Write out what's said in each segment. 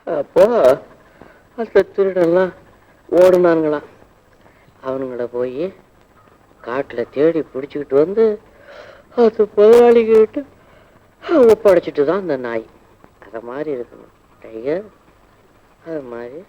அப்போ அந்த திருடெல்லாம் ஓடுனானுங்களாம். அவனுங்கள போய் காட்டில் தேடி பிடிச்சிக்கிட்டு வந்து அது முதலாளிகிட்ட ஒப்படைச்சிட்டு தான் அந்த நாய். அதை மாதிரி இருக்கணும் டைகர், அது மாதிரி.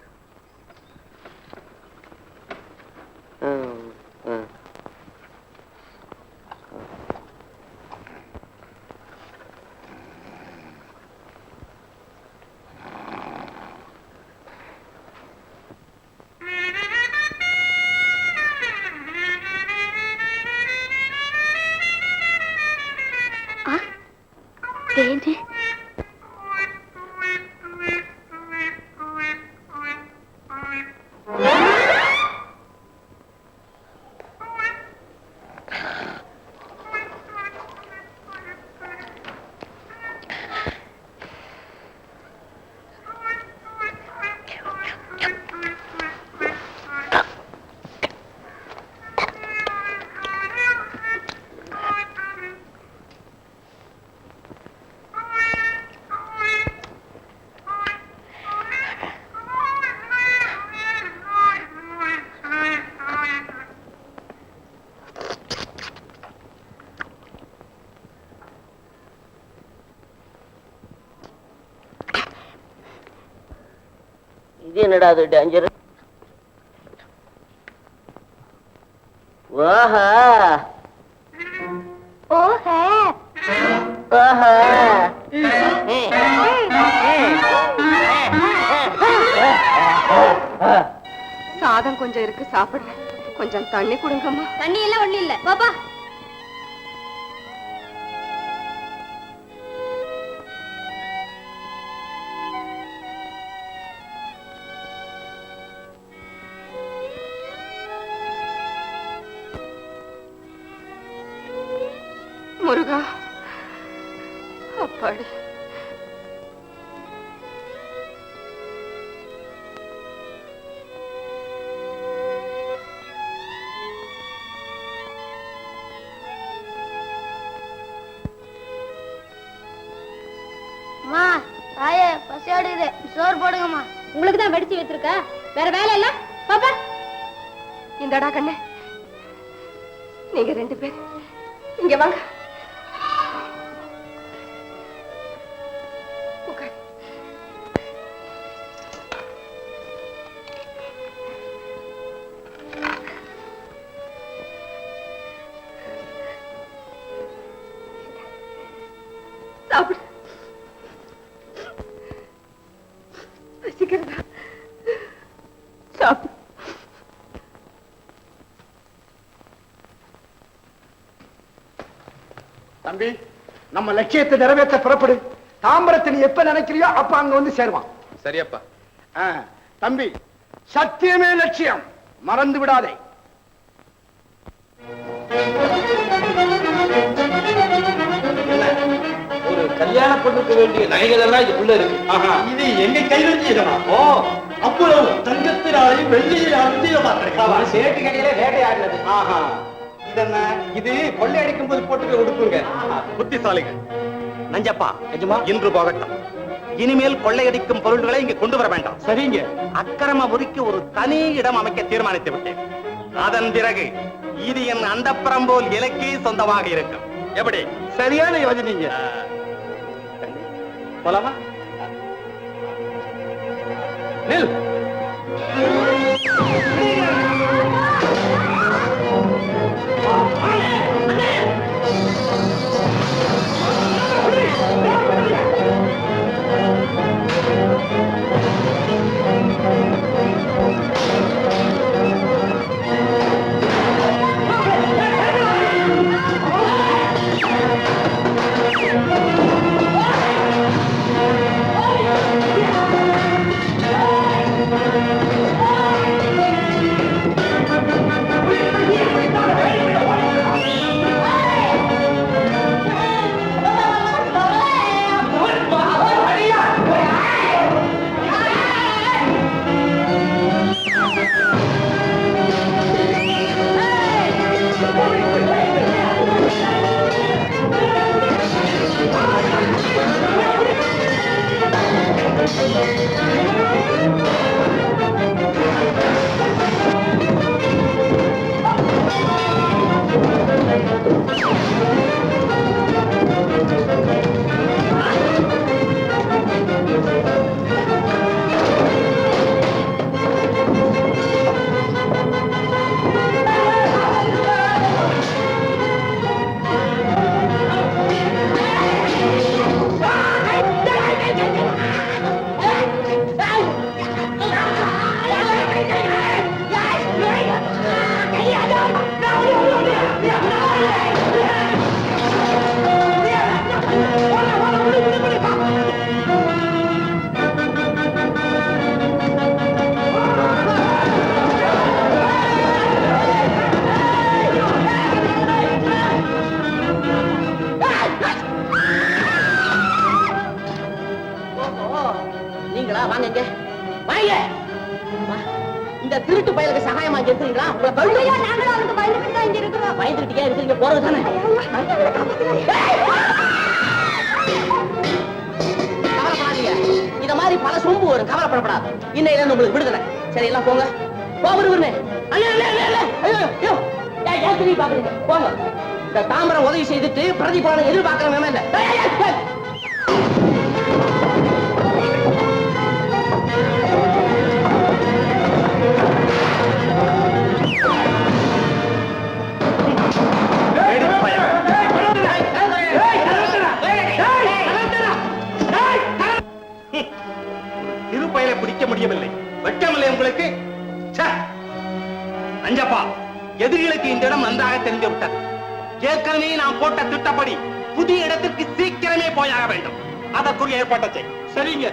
இது என்னடா அது டேஞ்சர்? ஓஹா ஓஹா ஓஹா. சாதம் கொஞ்சம் இருக்கு, சாப்பிடுறேன். கொஞ்சம் தண்ணி கொடுங்கம்மா. தண்ணி எல்லாம் ஒண்ணு இல்ல பாப்பா. முருகா, அப்பாடி. பசியாடுது, சோறு போடுங்கம்மா. உங்களுக்கு தான் வெடிச்சு வச்சிருக்க, வேற வேலை இல்ல பாப்பா. இந்தடா கண்ணே, நீங்க 2 பேர் இங்க வாங்க. சாப்பிடு. பசிக்கிறதா? சாப்பிடு. தம்பி, நம்ம லட்சியத்தை நிறைவேற்ற புறப்படு. தாம்பரத்தை நீ எப்ப நினைக்கிறியோ அப்ப அங்க வந்து சேருவான். சரியப்பா. தம்பி, சத்தியமே லட்சியம், மறந்து விடாதே. ஒரு கல்யாண பொண்ணுக்கு வேண்டிய நகைகள் எல்லாம் இதுக்குள்ள இருக்கு. இது எங்க கைவெளியிடமா? ஓ, அப்புறம் தங்கத்தினாலே வெள்ளியிலான சேட்டு கடையில வேட்டையாடினது. இதென்ன? இது கொள்ளையடிக்கும் போது போட்டுக்க உடுப்புங்க. புத்திசாலிகள். நஞ்சப்பா, இன்று போகட்டும். இனிமேல் கொள்ளையடிக்கும் பொருள்களை இங்கு கொண்டு வர வேண்டாம். சரிங்க. அக்கிரமபுரிக்கு ஒரு தனி இடம் அமைக்க தீர்மானித்து விட்டேன். அதன் பிறகு இது என் அந்தப்புறம் போல் இலக்கே சொந்தமாக இருக்கும். எப்படி? சரியான யோஜனைங்க. போலாமா? நில். நீங்களா வாங்க இங்க வாங்க. இந்த திருட்டு பயலுக்கு சகாயமா இங்க இருக்கிறீங்களா? உங்களை தொழிலையா? நாங்களும் அவனுக்கு பயந்துட்டு தான் இங்க இருக்கிறோம். பயந்துகிட்டே இருக்கிறீங்க, போறது தானே? கவலைப்படாதீங்க, இத மாதிரி பல சொம்பு வரும், கவலைப்படப்படாது. இன்னையில இருந்து உங்களுக்கு விடுதலை. சரி, எல்லாம் போங்க. போகுது. ஏன் திரும்பி பாக்குறீங்க? போங்க. இந்த தாம்பரம் உதவி செய்துட்டு பிரதிபலனை எதிர்பார்க்கிறவங்க இல்ல. திருப்பயலை பிடிக்க முடியவில்லை. வெட்கமில்லை உங்களுக்கு? அஞ்சப்பா, எதிரிகளுக்கு இந்த இடம் நன்றாக தெரிந்து விட்டது. ஏற்கனவே நாம் போட்ட திட்டப்படி புதிய இடத்திற்கு சீக்கிரமே போயாக வேண்டும். அதற்குரிய ஏற்பாட்டை செய். சரிங்க.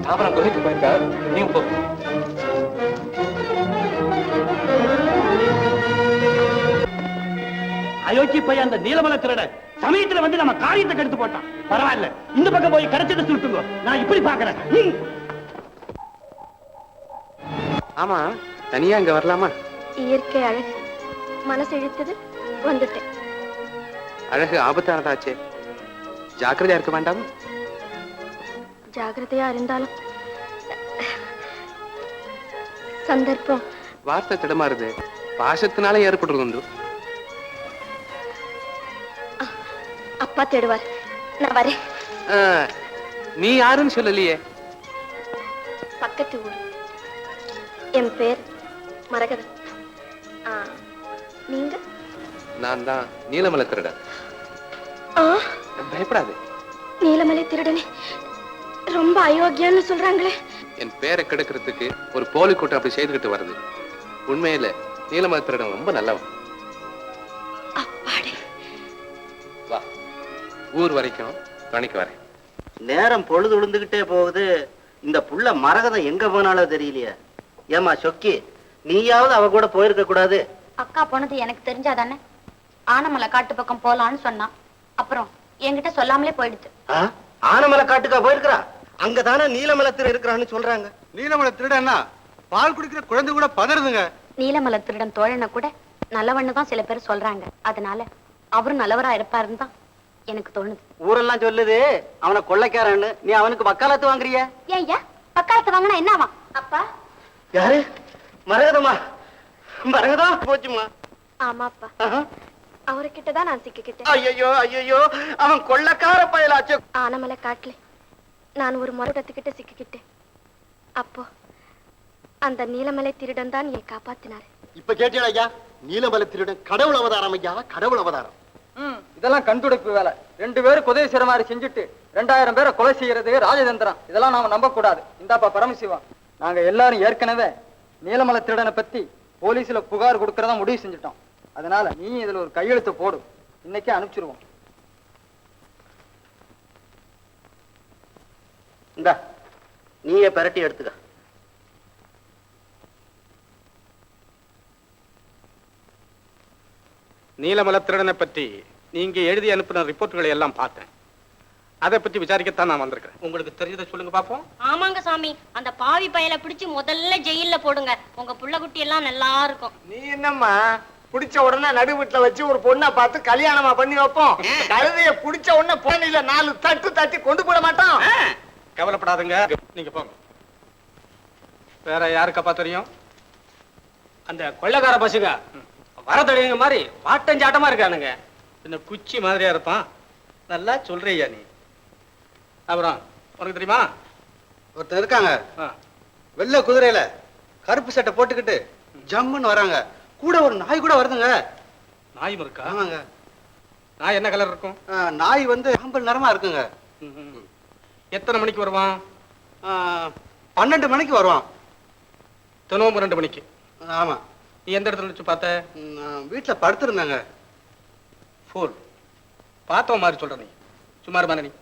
தாமரம் குகைக்கு போயிருக்கா, நீங்க போ. அயோக்கிய பையன் அந்த நீலமலை திருட சமயத்துல வந்து நம்ம காரியத்தை கெடுத்து போட்டான். பரவாயில்ல, இந்த பக்கம் போய் கிடைச்சதை சுட்டுங்க. நான் இப்படி பாக்குறேன். ஆமா, தனியா இங்க வரலாமா? இயற்கை அழகு மனசு இழுத்தது, வந்துட்டேன். அழகு ஆபத்தானதாச்சே, ஜாக்கிரதையா இருக்க வேண்டாம்? ஜாகிரதையா இருந்தாலும் சந்தர்ப்பம். வார்த்தை திடமாறுது, பாசத்தினால ஏற்படுறது உண்டு. அப்பா தேடுவார், நான் வரேன். நீ யாருன்னு சொல்லலையே. பக்கத்து ஊர். என் பேர் மரகதம். நீங்க? நான் தான் நீலமலை திருடன். பயப்படாது. நீலமலை திருடனே ரொம்ப அயோக்கியான்னு சொல்றாங்களே. என் பேரை கெடுக்கிறதுக்கு ஒரு போலி கூட்டம் அப்படி செய்துகிட்டு வருது. உண்மையில நீலமலை திருடன் ரொம்ப நல்லவன். வா, ஊர் வரைக்கும் துணைக்கு வரேன். நேரம் பொழுது விழுந்துகிட்டே போகுது. இந்த புள்ள மரகதம் எங்க போனாலும் தெரியலையே. ஏமா சொக்கி, நீயாவது அவ கூட போயிருக்க கூடாது? அக்கா போனது எனக்கு தெரிஞ்சாதானே. ஆனமலை காட்டு பக்கம் போலான்னு சொன்னா, அப்புறம் என்கிட்ட சொல்லாமலே போயிடுச்சு. ஆனமலை காட்டுக்கா போயிருக்கிறா? அங்கதானே நீலமலை திருடன் இருக்கிறான்னு சொல்றாங்க. நீலமலை திருடன்னா பால் குடிக்கிற குழந்தை கூட பதறுதுங்க. நீலமலை திருடன் தோழனை கூட நல்லவன்னு தான் சில பேர் சொல்றாங்க. அதனால அவரும் நல்லவரா இருப்பாருன்னு தான் எனக்கு தோணுது. ஊரெல்லாம் சொல்லுது அவனை கொள்ளைக்காரன்னு. நீ அவனுக்கு வக்காலத்து வாங்குறிய? ஏய்யா, பக்காலத்து வாங்கினா என்னவா? அப்பா, யாரு? மரகதமா? மரகதம் போச்சுமா. ஆமாப்பா, அவர்கிட்டதான் நான் சிக்கிக்கிட்டேன். ஐயோ ஐயோ, அவன் கொள்ளைக்கார பயலாச்சு. ஆனமலை காட்டுல நான் ஒரு மருடத்துக்கிட்ட சிக்கிக்கிட்டேன். அப்போ அந்த நீலமலை திருடன் தான் என்னை காப்பாத்தினாரு. இப்ப கேட்டீங்களா ஐயா? நீலமலை திருடன் கடவுள் அவதாரம் ஐயா, கடவுள் அவதாரம். இதெல்லாம் கண்டுடைப்பு வேலை. 2 பேரும் உதவி செய்யற மாதிரி செஞ்சுட்டு 2000 பேரை கொலை செய்யறது ராஜதந்திரம். இதெல்லாம் நாம நம்ப கூடாது. இந்தாப்பா பரமசிவா, நாங்க எல்லாரும் ஏற்கனவே நீலமலை திருடனை பத்தி போலீஸ்ல புகார் கொடுக்கறதா முடிவு செஞ்சுட்டோம். அதனால நீ இதுல ஒரு கையெழுத்து போடு, இன்னைக்கே அனுப்பிச்சிருவோம். இந்த நீயே பெரட்டி எடுத்துக்க. நீலமலை திருடனை பற்றி நீங்க எழுதி அனுப்பின ரிப்போர்ட்டுகளை எல்லாம் பார்த்தேன். அதை பத்தி விசாரிக்கத்தான் நான் வந்திருக்கிறேன். உங்களுக்கு தெரிஞ்சதை சொல்லுங்க பாப்போம். ஆமாங்க சாமி, அந்த பாவி பயலை பிடிச்சு முதல்ல ஜெயில்ல போடுங்க. உங்க புள்ள குட்டி எல்லாம் நல்லா இருக்கும். நீ என்னம்மா புடிச்ச உடனே நடு வீட்டுல வச்சு ஒரு பொண்ணை பார்த்து கல்யாணமா பண்ணி வைப்போம். கழுதைய புடிச்ச உடனே பொண்ணில 4 தட்டு தட்டி கொண்டு போட மாட்டோம். கவலைப்படாதுங்க, நீங்க போங்க. வேற யாருக்கப்பா தெரியும்? அந்த கொள்ளைக்கார பசுங்க வரதடைங்க மாதிரி வாட்டஞ்சாட்டமா இருக்கானுங்க. இந்த குச்சி மாதிரியா இருப்பான். நல்லா சொல்றியா நீ? அப்புறம் உனக்கு தெரியுமா ஒருத்தர் இருக்காங்க, ஆ. வெள்ளை குதிரையில கருப்பு சட்டை போட்டுக்கிட்டு ஜம்முன்னு வராங்க. கூட ஒரு நாய் கூட வருதுங்க. நாயும் இருக்கா? ஆமாங்க. நாய் என்ன கலர் இருக்கும்? நாய் வந்து ஆம்பல் நிறமா இருக்குங்க. எத்தனை மணிக்கு வருவான்? 12 மணிக்கு வருவான். தினமும் 2 மணிக்கு. ஆமா. நீ எந்த இடத்துல வச்சு பார்த்த? நான் வீட்டுல படுத்திருந்தாங்க. ஃபோல் பார்த்தவ மாதிரி சொல்ற நீ. சும்மா இருமா நீ.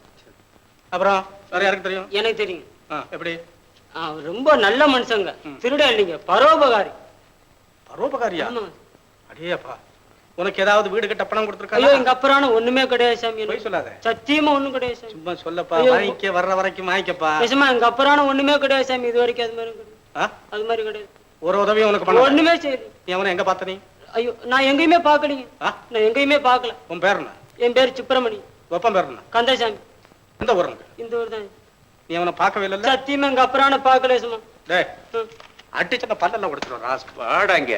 அப்புறம் வேற யாருக்கு தெரியும்? எனக்கு தெரியும். எப்படி? ரொம்ப நல்ல மனுஷங்க. திருட இல்லைங்க, பரோபகாரி. பரோபகாரியா? அடேப்பா, உனக்கு ஏதாவது வீடு கட்ட பணம் ஐயோ, கொடுத்துருக்காங்க? எங்க அப்புறான ஒண்ணுமே கிடையாது சாமி. போய் சொல்லாத. சத்தியமா ஒண்ணும் கிடையாது சாமி. சும்மா சொல்லப்பா. ஐயோ. வாங்கிக்க வர்ற வரைக்கும் வாங்கிக்கப்பா. நிஜமா எங்க அப்புறான ஒண்ணுமே கிடையாது சாமி. இது வரைக்கும் அது மாதிரி கிடையாது. அது மாதிரி கிடையாது. ஒரு உதவியும் உனக்கு பண்ண ஒண்ணுமே சரி. நீ அவனை எங்க பார்த்த நீ? ஐயோ, நான் எங்கேயுமே பாக்கலீங்க. நான் எங்கேயுமே பாக்கல. உன் பேர் என்ன? என் பேர் சுப்பிரமணி. ஒப்பம் பேர் என்ன? கந்தசாமி. எந்த ஊருங்க? இந்த ஊர் தான். நீ அவனை பார்க்கவே இல்ல? சத்தியமா எங்க அப்புறான பாக்கல சும்மா. டேய், அடிச்சத பல்லெல்லாம் உடைச்சிடும் ராஸ். வாடாங்க.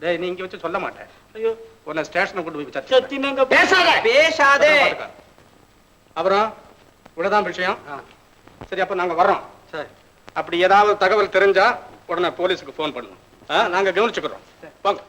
டேய், நீ இங்க வச்சு சொல்ல மாட்டேன். ஐயோ, உன்னை ஸ்டேஷனுக்கு கொண்டு போய் விசாரிச்சு. சத்தியமா எங்க பேசாதே. அப்புறம் இவ்வளவுதான் விஷயம். சரி, அப்ப நாங்க வர்றோம். சரி. அப்படி ஏதாவது தகவல் தெரிஞ்சா உடனே போலீஸுக்கு போன் பண்ணணும். நாங்க கவனிச்சுக்கிறோம். வாங்க.